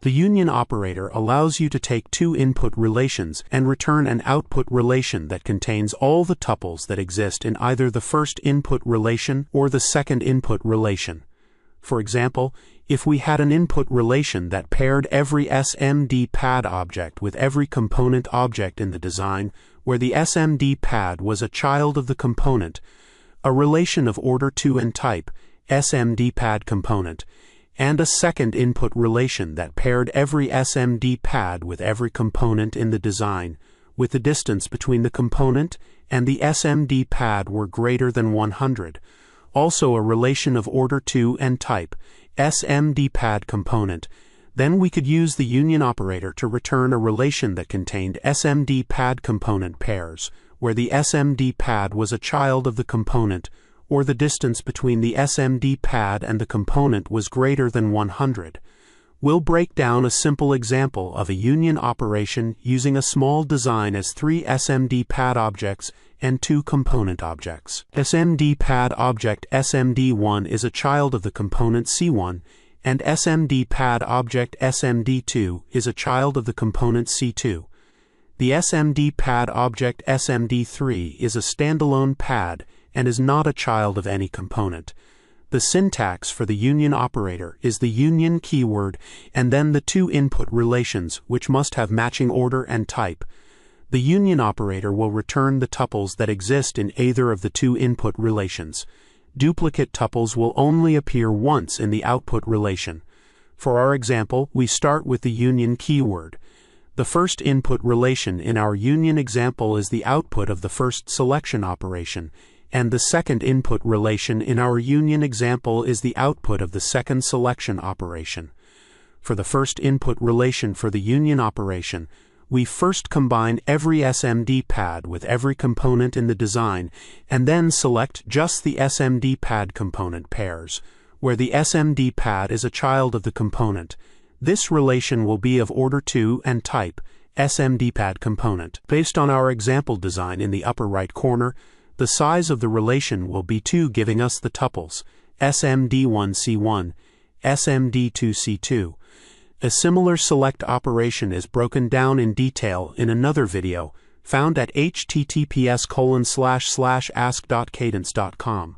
The union operator allows you to take two input relations and return an output relation that contains all the tuples that exist in either the first input relation or the second input relation. For example, if we had an input relation that paired every SMD pad object with every component object in the design, where the SMD pad was a child of the component, a relation of order 2 and type, SMD pad component, and a second input relation that paired every SMD pad with every component in the design, with the distance between the component and the SMD pad were greater than 100. Also a relation of order 2 and type, SMD pad component. Then we could use the union operator to return a relation that contained SMD pad component pairs, where the SMD pad was a child of the component, or the distance between the SMD pad and the component was greater than 100. We'll break down a simple example of a union operation using a small design as 3 SMD pad objects and 2 component objects. SMD pad object SMD1 is a child of the component C1, and SMD pad object SMD2 is a child of the component C2. The SMD pad object SMD3 is a standalone pad and is not a child of any component. The syntax for the union operator is the union keyword and then the two input relations, which must have matching order and type. The union operator will return the tuples that exist in either of the two input relations. Duplicate tuples will only appear once in the output relation. For our example, we start with the union keyword. The first input relation in our union example is the output of the first selection operation, and the second input relation in our union example is the output of the second selection operation. For the first input relation for the union operation, we first combine every SMD pad with every component in the design, and then select just the SMD pad component pairs, where the SMD pad is a child of the component. This relation will be of order 2 and type, SMD pad component. Based on our example design in the upper right corner, the size of the relation will be 2, giving us the tuples SMD1C1, SMD2C2. A similar select operation is broken down in detail in another video, found at https://ask.cadence.com.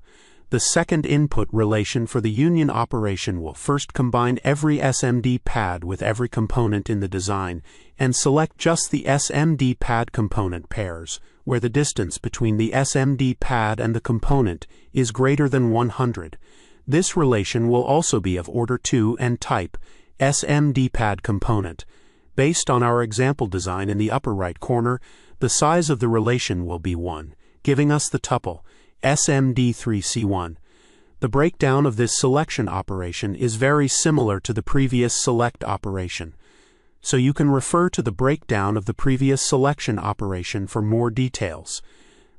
The second input relation for the union operation will first combine every SMD pad with every component in the design, and select just the SMD pad component pairs, where the distance between the SMD pad and the component is greater than 100. This relation will also be of order 2 and type, SMD pad component. Based on our example design in the upper right corner, the size of the relation will be 1, giving us the tuple SMD3C1. The breakdown of this selection operation is very similar to the previous select operation, so you can refer to the breakdown of the previous selection operation for more details.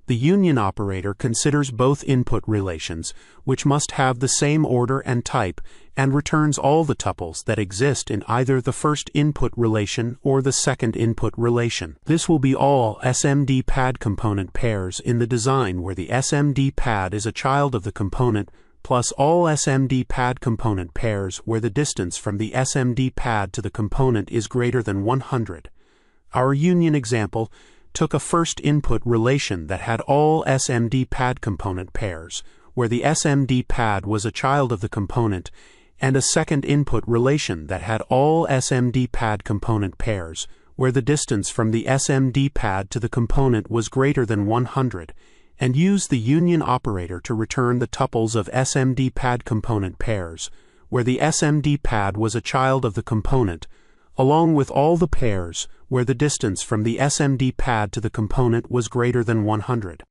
The union operator considers both input relations, which must have the same order and type, and returns all the tuples that exist in either the first input relation or the second input relation. This will be all SMD pad component pairs in the design where the SMD pad is a child of the component, plus all SMD pad component pairs where the distance from the SMD pad to the component is greater than 100. Our union example took a first input relation that had all SMD pad component pairs, where the SMD pad was a child of the component, and a second input relation that had all SMD pad component pairs, where the distance from the SMD pad to the component was greater than 100, and used the union operator to return the tuples of SMD pad component pairs, where the SMD pad was a child of the component, along with all the pairs where the distance from the SMD pad to the component was greater than 100.